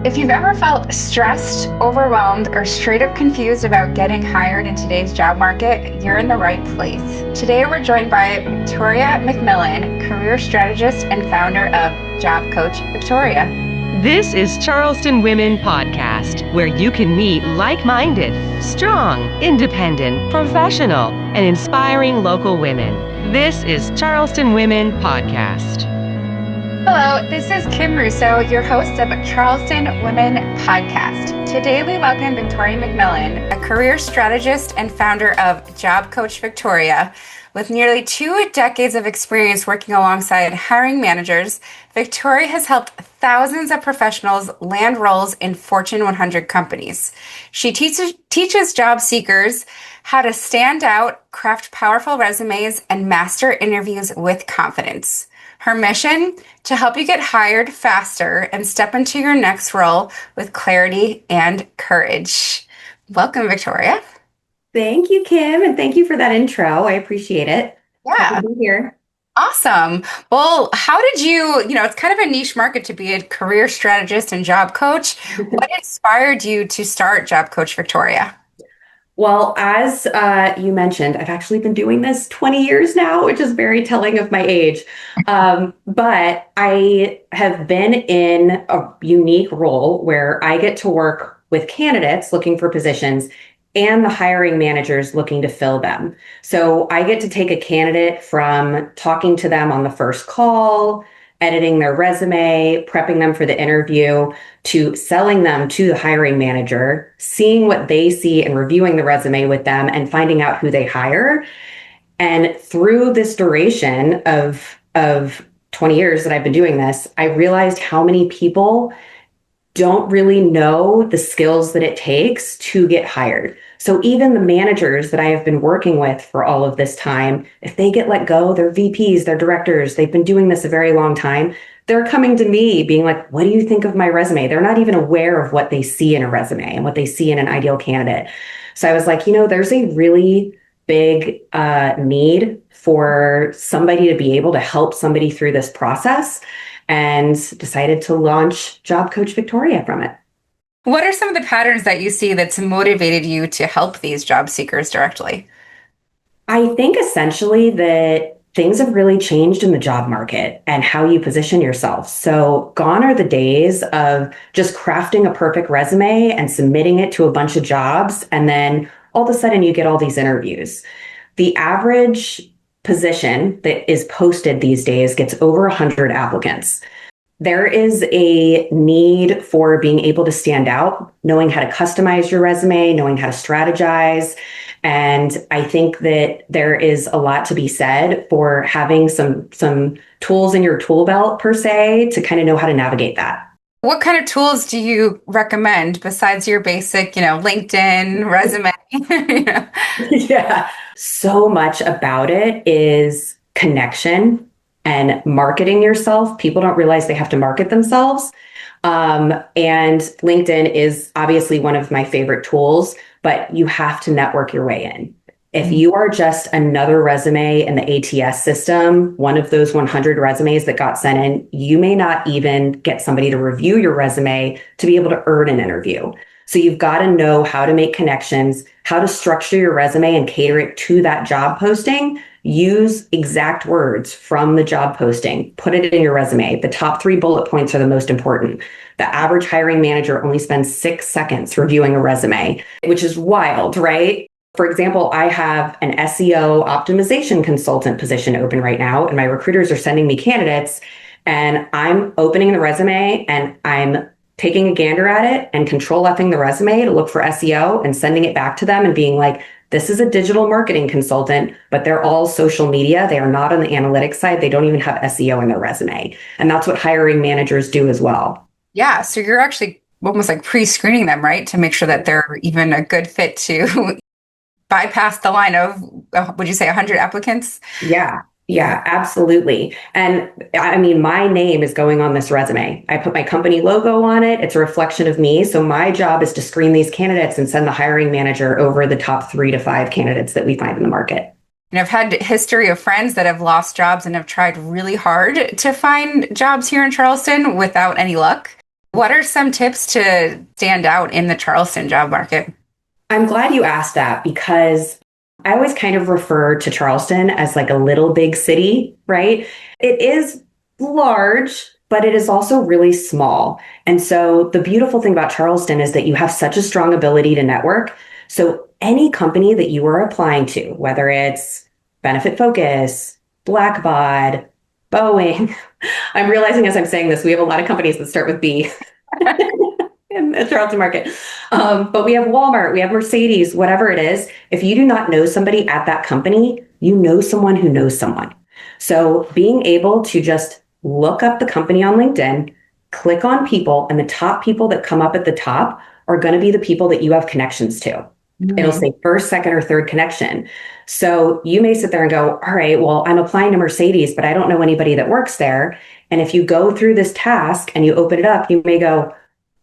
If you've ever felt stressed, overwhelmed, or straight up confused about getting hired in today's job market, you're in the right place. Today, we're joined by Victoria McMillin, career strategist and founder of Job Coach Victoria. This is Charleston Women Podcast, where you can meet like-minded, strong, independent, professional, and inspiring local women. This is Charleston Women Podcast. Hello, this is Kim Russo, your host of Charleston Women Podcast. Today we welcome Victoria McMillin, a career strategist and founder of Job Coach Victoria. With nearly 2 decades of experience working alongside hiring managers, Victoria has helped thousands of professionals land roles in Fortune 100 companies. She teaches job seekers how to stand out, craft powerful resumes, and master interviews with confidence. Her mission? To help you get hired faster and step into your next role with clarity and courage. Welcome, Victoria. Thank you, Kim, and thank you for that intro. I appreciate it. Yeah. Happy to be here. Awesome. Well, how did it's kind of a niche market to be a career strategist and job coach. What inspired you to start Job Coach Victoria? Well, as you mentioned, I've actually been doing this 20 years now, which is very telling of my age. But I have been in a unique role where I get to work with candidates looking for positions and the hiring managers looking to fill them. So I get to take a candidate from talking to them on the first call, editing their resume, prepping them for the interview, to selling them to the hiring manager, seeing what they see and reviewing the resume with them and finding out who they hire. And through this duration of 20 years that I've been doing this, I realized how many people don't really know the skills that it takes to get hired. So even the managers that I have been working with for all of this time, if they get let go, they're VPs, they're directors, they've been doing this a very long time. They're coming to me being like, what do you think of my resume? They're not even aware of what they see in a resume and what they see in an ideal candidate. So I was like, there's a really big need for somebody to be able to help somebody through this process, and decided to launch Job Coach Victoria from it. What are some of the patterns that you see that's motivated you to help these job seekers directly? I think essentially that things have really changed in the job market and how you position yourself. So gone are the days of just crafting a perfect resume and submitting it to a bunch of jobs, and then all of a sudden you get all these interviews. The average position that is posted these days gets over 100 applicants. There is a need for being able to stand out, knowing how to customize your resume, knowing how to strategize. And I think that there is a lot to be said for having some tools in your tool belt, per se, to kind of know how to navigate that. What kind of tools do you recommend besides your basic, LinkedIn, resume? Yeah. So much about it is connection and marketing yourself. People don't realize they have to market themselves. And LinkedIn is obviously one of my favorite tools, but you have to network your way in. If you are just another resume in the ATS system, one of those 100 resumes that got sent in, you may not even get somebody to review your resume to be able to earn an interview. So you've got to know how to make connections, how to structure your resume and cater it to that job posting. Use exact words from the job posting. Put it in your resume. The top 3 bullet points are the most important. The average hiring manager only spends 6 seconds reviewing a resume, which is wild, right? For example, I have an SEO optimization consultant position open right now, and my recruiters are sending me candidates, and I'm opening the resume and I'm taking a gander at it and control Fing the resume to look for SEO and sending it back to them and being like, this is a digital marketing consultant, but they're all social media. They are not on the analytics side. They don't even have SEO in their resume. And that's what hiring managers do as well. Yeah. So you're actually almost like pre-screening them, right? To make sure that they're even a good fit to bypass the line of, would you say 100 applicants? Yeah, absolutely. And I mean, my name is going on this resume. I put my company logo on it. It's a reflection of me. So my job is to screen these candidates and send the hiring manager over the top 3 to 5 candidates that we find in the market. And I've had history of friends that have lost jobs and have tried really hard to find jobs here in Charleston without any luck. What are some tips to stand out in the Charleston job market? I'm glad you asked that because I always kind of refer to Charleston as like a little big city, right? It is large, but it is also really small. And so the beautiful thing about Charleston is that you have such a strong ability to network. So any company that you are applying to, whether it's Benefit Focus, Blackbaud, Boeing, I'm realizing as I'm saying this, we have a lot of companies that start with B. In the Charleston market. But we have Walmart, we have Mercedes, whatever it is. If you do not know somebody at that company, you know someone who knows someone. So being able to just look up the company on LinkedIn, click on people, and the top people that come up at the top are going to be the people that you have connections to. It'll say first, second, or third connection. So you may sit there and go, all right, well, I'm applying to Mercedes, but I don't know anybody that works there. And if you go through this task and you open it up, you may go,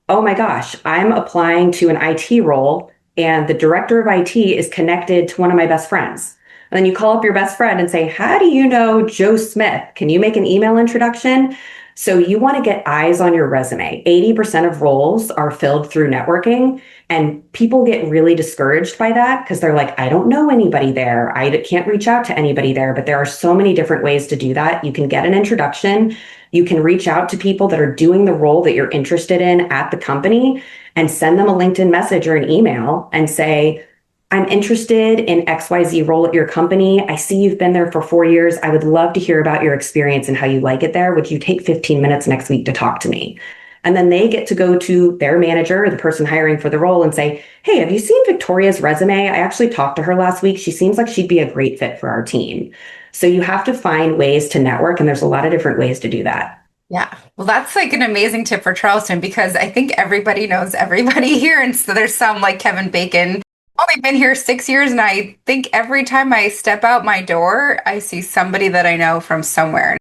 oh my gosh, I'm applying to an IT role and the director of IT is connected to one of my best friends. And then you call up your best friend and say, how do you know Joe Smith? Can you make an email introduction? So you want to get eyes on your resume. 80% of roles are filled through networking, and people get really discouraged by that because they're like, I don't know anybody there. I can't reach out to anybody there, but there are so many different ways to do that. You can get an introduction. You can reach out to people that are doing the role that you're interested in at the company and send them a LinkedIn message or an email and say, I'm interested in XYZ role at your company. I see you've been there for 4 years. I would love to hear about your experience and how you like it there. Would you take 15 minutes next week to talk to me? And then they get to go to their manager, the person hiring for the role, and say, hey, have you seen Victoria's resume? I actually talked to her last week. She seems like she'd be a great fit for our team. So you have to find ways to network, and there's a lot of different ways to do that. Yeah. Well, that's like an amazing tip for Charleston because I think everybody knows everybody here. And so there's some like Kevin Bacon. Only been here 6 years, and I think every time I step out my door, I see somebody that I know from somewhere.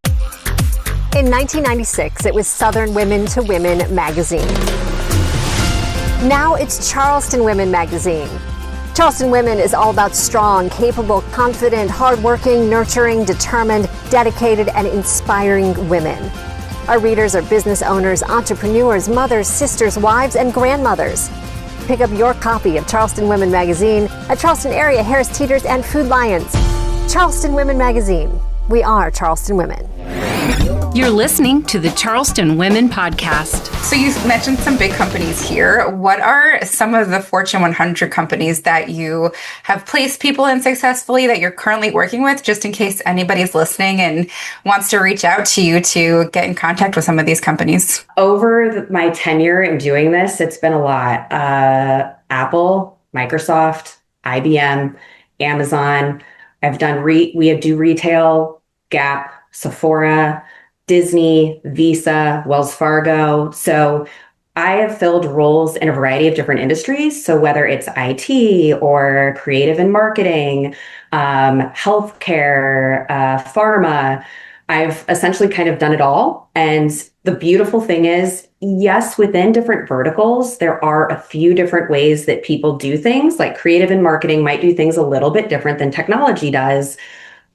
In 1996, it was Southern Women to Women magazine. Now it's Charleston Women magazine. Charleston Women is all about strong, capable, confident, hardworking, nurturing, determined, dedicated, and inspiring women. Our readers are business owners, entrepreneurs, mothers, sisters, wives, and grandmothers. Pick up your copy of Charleston Women magazine at Charleston area Harris Teeters and Food Lions. Charleston Women magazine. We are Charleston Women. You're listening to the Charleston Women Podcast. So you mentioned some big companies here. What are some of the Fortune 100 companies that you have placed people in successfully that you're currently working with, just in case anybody's listening and wants to reach out to you to get in contact with some of these companies? Over my tenure in doing this, it's been a lot. Apple, Microsoft, IBM, Amazon. I've done we do retail, Gap, Sephora, Disney, Visa, Wells Fargo. So I have filled roles in a variety of different industries. So whether it's IT or creative and marketing, healthcare, pharma, I've essentially kind of done it all. And the beautiful thing is, yes, within different verticals, there are a few different ways that people do things. Like creative and marketing might do things a little bit different than technology does.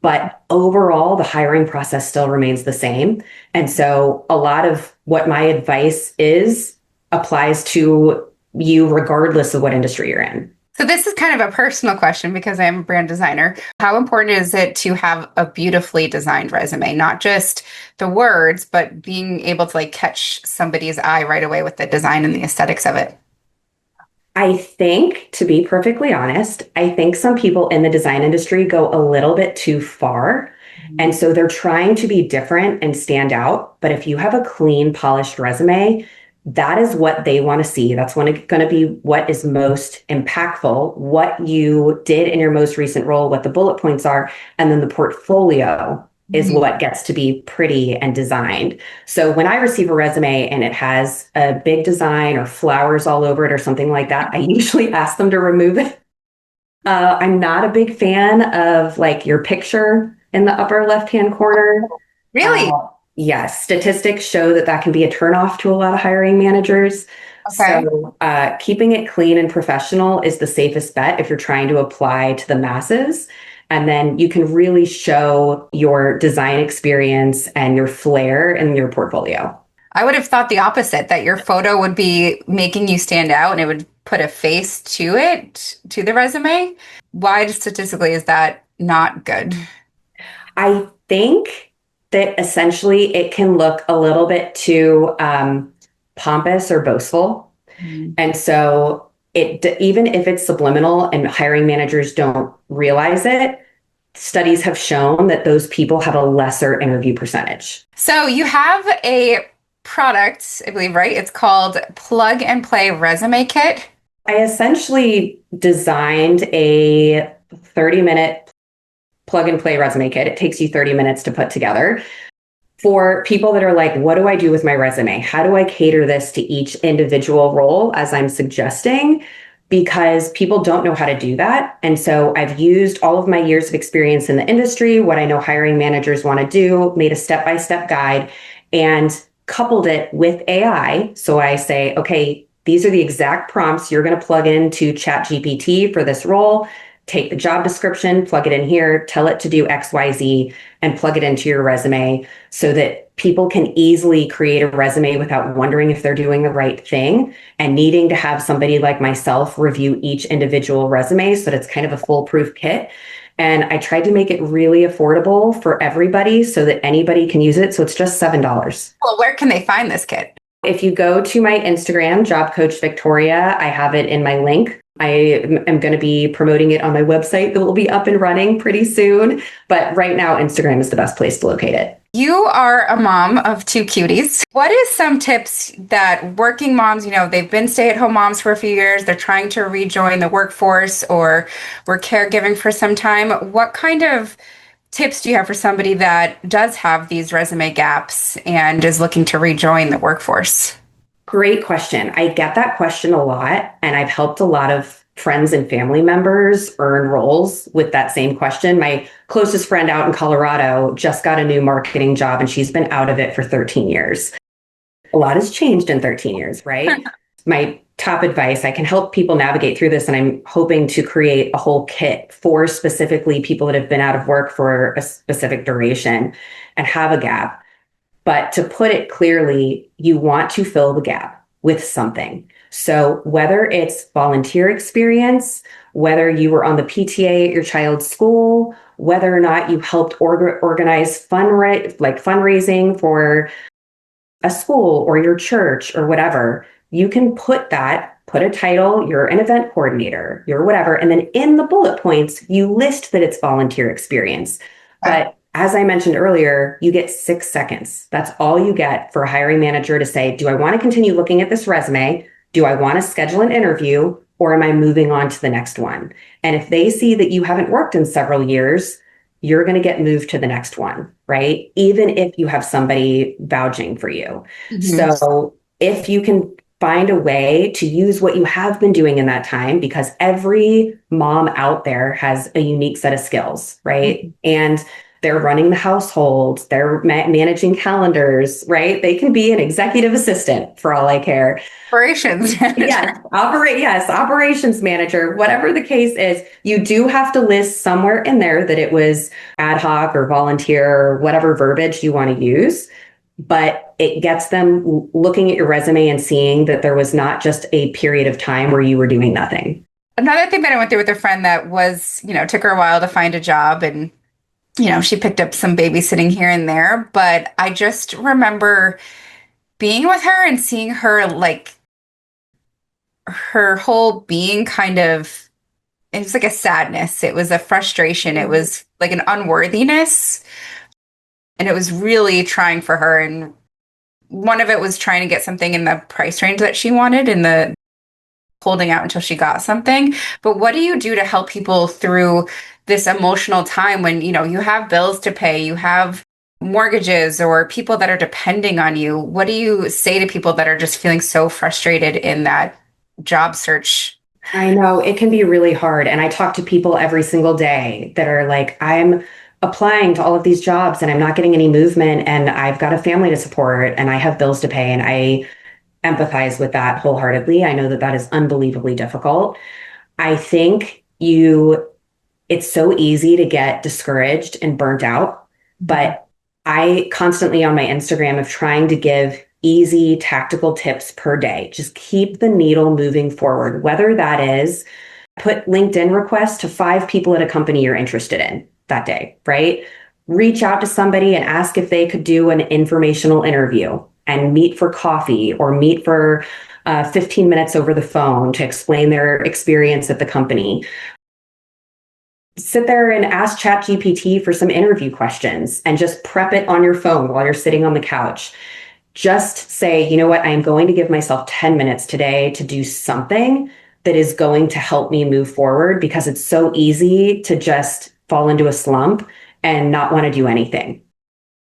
But overall, the hiring process still remains the same. And so a lot of what my advice is applies to you regardless of what industry you're in. So this is kind of a personal question because I am a brand designer. How important is it to have a beautifully designed resume? Not just the words, but being able to like catch somebody's eye right away with the design and the aesthetics of it. I think, to be perfectly honest, I think some people in the design industry go a little bit too far. And so they're trying to be different and stand out. But if you have a clean, polished resume, that is what they want to see. That's going to be what is most impactful, what you did in your most recent role, what the bullet points are, and then the portfolio is what gets to be pretty and designed. So when I receive a resume and it has a big design or flowers all over it or something like that, I usually ask them to remove it. I'm not a big fan of like your picture in the upper left-hand corner. Really? Yes. Statistics show that can be a turnoff to a lot of hiring managers. Okay. So keeping it clean and professional is the safest bet if you're trying to apply to the masses. And then you can really show your design experience and your flair in your portfolio. I would have thought the opposite, that your photo would be making you stand out and it would put a face to it, to the resume. Why statistically is that not good? I think that essentially it can look a little bit too pompous or boastful. And so even if it's subliminal and hiring managers don't realize it, studies have shown that those people have a lesser interview percentage. So you have a product, I believe, right? It's called Plug and Play Resume Kit. I essentially designed a 30-minute plug and play resume kit. It takes you 30 minutes to put together for people that are like, what do I do with my resume? How do I cater this to each individual role as I'm suggesting? Because people don't know how to do that. And so I've used all of my years of experience in the industry, what I know hiring managers want to do, made a step-by-step guide and coupled it with AI. So I say, okay, these are the exact prompts you're going to plug into ChatGPT for this role. Take the job description, plug it in here, tell it to do X, Y, Z, and plug it into your resume so that people can easily create a resume without wondering if they're doing the right thing and needing to have somebody like myself review each individual resume so that it's kind of a foolproof kit. And I tried to make it really affordable for everybody so that anybody can use it. So it's just $7. Well, where can they find this kit? If you go to my Instagram, Job Coach Victoria, I have it in my link. I am going to be promoting it on my website that will be up and running pretty soon. But right now, Instagram is the best place to locate it. You are a mom of two cuties. What is some tips that working moms, they've been stay-at-home moms for a few years, they're trying to rejoin the workforce or were caregiving for some time. What kind of tips do you have for somebody that does have these resume gaps and is looking to rejoin the workforce? Great question. I get that question a lot, and I've helped a lot of friends and family members earn roles with that same question. My closest friend out in Colorado just got a new marketing job, and she's been out of it for 13 years. A lot has changed in 13 years, right? My top advice, I can help people navigate through this, and I'm hoping to create a whole kit for specifically people that have been out of work for a specific duration and have a gap. But to put it clearly, you want to fill the gap with something. So whether it's volunteer experience, whether you were on the PTA at your child's school, whether or not you helped organize fundraising for a school or your church or whatever, you can put a title, you're an event coordinator, you're whatever. And then in the bullet points, you list that it's volunteer experience. But as I mentioned earlier, you get 6 seconds. That's all you get for a hiring manager to say, do I want to continue looking at this resume? Do I want to schedule an interview? Or am I moving on to the next one? And if they see that you haven't worked in several years, you're going to get moved to the next one, right? Even if you have somebody vouching for you. Mm-hmm. So if you can find a way to use what you have been doing in that time, because every mom out there has a unique set of skills, right? Mm-hmm. And they're running the household, they're managing calendars, right? They can be an executive assistant for all I care. Operations manager. Yes, operations manager, whatever the case is, you do have to list somewhere in there that it was ad hoc or volunteer or whatever verbiage you want to use. But it gets them looking at your resume and seeing that there was not just a period of time where you were doing nothing. Another thing that I went through with a friend that was, took her a while to find a job, and she picked up some babysitting here and there, but I just remember being with her and seeing her, like, her whole being kind of, it was like a sadness. It was a frustration. It was like an unworthiness. And it was really trying for her. And one of it was trying to get something in the price range that she wanted and the holding out until she got something. But what do you do to help people through this emotional time when, you have bills to pay, you have mortgages or people that are depending on you? What do you say to people that are just feeling so frustrated in that job search? I know it can be really hard. And I talk to people every single day that are like, I'm applying to all of these jobs and I'm not getting any movement and I've got a family to support and I have bills to pay. And I empathize with that wholeheartedly. I know that that is unbelievably difficult. I think it's so easy to get discouraged and burnt out, but I constantly on my Instagram of trying to give easy tactical tips per day. Just keep the needle moving forward, whether that is put LinkedIn requests to 5 people at a company you're interested in that day, right? Reach out to somebody and ask if they could do an informational interview and meet for coffee or meet for 15 minutes over the phone to explain their experience at the company. Sit there and ask ChatGPT for some interview questions and just prep it on your phone while you're sitting on the couch. Just say, you know what, I'm going to give myself 10 minutes today to do something that is going to help me move forward, because it's so easy to just fall into a slump and not want to do anything.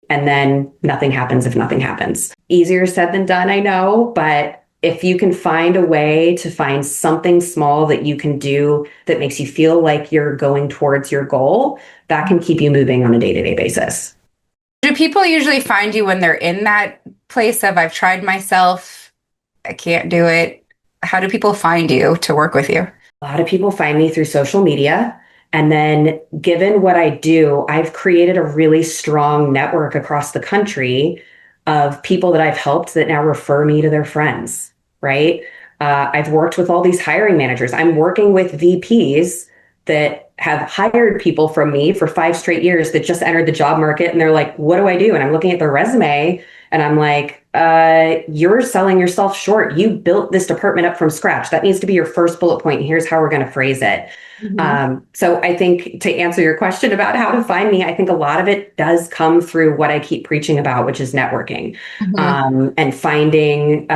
And then nothing happens if nothing happens. Easier said than done, I know, but if you can find a way to find something small that you can do that makes you feel like you're going towards your goal, that can keep you moving on a day-to-day basis. Do people usually find you when they're in that place of, I've tried myself, I can't do it? How do people find you to work with you? A lot of people find me through social media. And then given what I do, I've created a really strong network across the country of people that I've helped that now refer me to their friends, right? I've worked with all these hiring managers. I'm working with VPs that have hired people from me for 5 straight years that just entered the job market. And they're like, what do I do? And I'm looking at their resume and I'm like, you're selling yourself short. You built this department up from scratch. That needs to be your first bullet point. Here's how we're going to phrase it. So I think, to answer your question about how to find me, I think a lot of it does come through what I keep preaching about, which is networking, and finding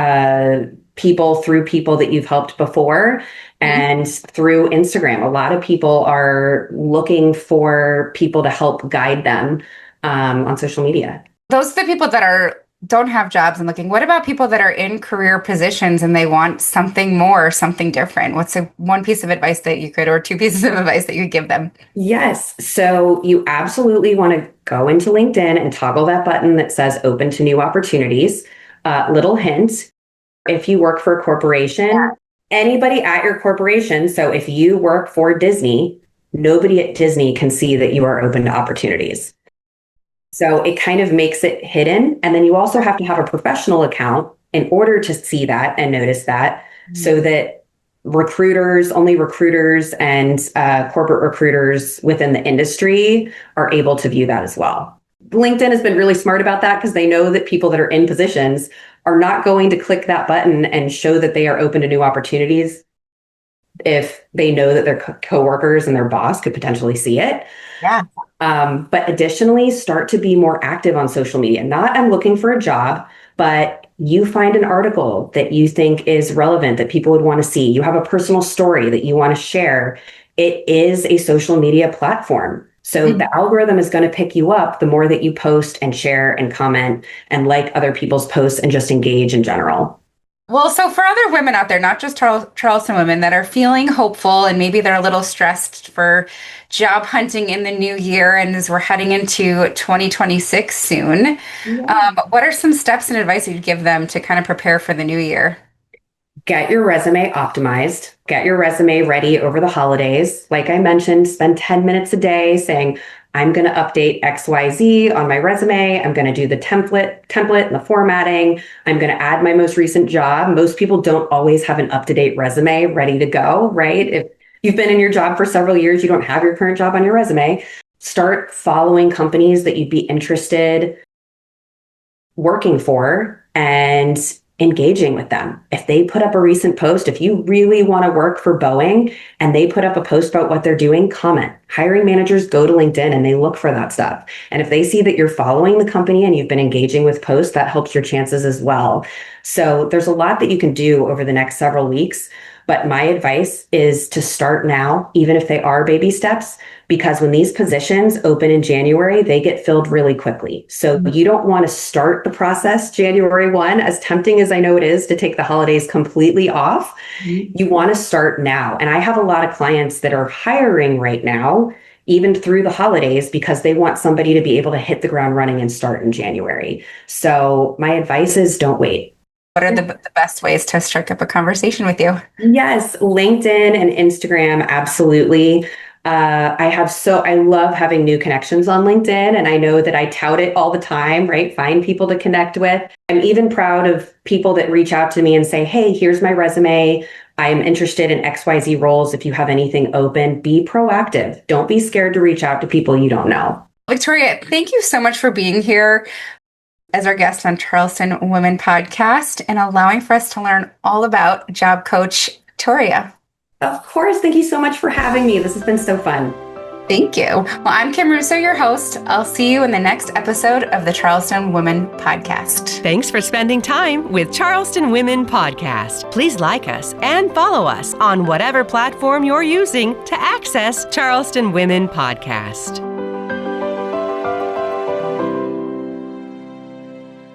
people through people that you've helped before, and through Instagram. A lot of people are looking for people to help guide them on social media. Those are the people that don't have jobs and looking. What about people that are in career positions and they want something more, something different? What's one piece of advice that you could, or 2 pieces of advice that you give them? Yes. So you absolutely want to go into LinkedIn and toggle that button that says open to new opportunities. Little hint, if you work for a corporation, anybody at your corporation, so if you work for Disney, nobody at Disney can see that you are open to opportunities. So it kind of makes it hidden. And then you also have to have a professional account in order to see that and notice that, so that only recruiters and corporate recruiters within the industry are able to view that as well. LinkedIn has been really smart about that, because they know that people that are in positions are not going to click that button and show that they are open to new opportunities if they know that their coworkers and their boss could potentially see it. Yeah. But additionally, start to be more active on social media. Not I'm looking for a job, but you find an article that you think is relevant, that people would want to see. You have a personal story that you want to share. It is a social media platform. So the algorithm is going to pick you up the more that you post and share and comment and like other people's posts and just engage in general. Well, so for other women out there, not just Charleston women, that are feeling hopeful and maybe they're a little stressed for job hunting in the new year, and as we're heading into 2026 soon, what are some steps and advice you'd give them to kind of prepare for the new year? Get your resume optimized. Get your resume ready over the holidays. Like I mentioned, spend 10 minutes a day saying, I'm going to update XYZ on my resume. I'm going to do the template and the formatting. I'm going to add my most recent job. Most people don't always have an up-to-date resume ready to go, right? If you've been in your job for several years, you don't have your current job on your resume. Start following companies that you'd be interested working for and engaging with them. If they put up a recent post, if you really want to work for Boeing and they put up a post about what they're doing, comment. Hiring managers go to LinkedIn and they look for that stuff. And if they see that you're following the company and you've been engaging with posts, that helps your chances as well. So there's a lot that you can do over the next several weeks. But my advice is to start now, even if they are baby steps, because when these positions open in January, they get filled really quickly. So you don't want to start the process January 1, as tempting as I know it is to take the holidays completely off. You want to start now. And I have a lot of clients that are hiring right now, even through the holidays, because they want somebody to be able to hit the ground running and start in January. So my advice is don't wait. What are the best ways to strike up a conversation with you? Yes, LinkedIn and Instagram, absolutely. I love having new connections on LinkedIn, and I know that I tout it all the time, right? Find people to connect with. I'm even proud of people that reach out to me and say, hey, here's my resume. I'm interested in XYZ roles. If you have anything open, be proactive. Don't be scared to reach out to people you don't know. Victoria, thank you so much for being here as our guest on Charleston Women Podcast and allowing for us to learn all about Job Coach Victoria. Of course. Thank you so much for having me. This has been so fun. Thank you. Well, I'm Kim Russo, your host. I'll see you in the next episode of the Charleston Women Podcast. Thanks for spending time with Charleston Women Podcast. Please like us and follow us on whatever platform you're using to access Charleston Women Podcast.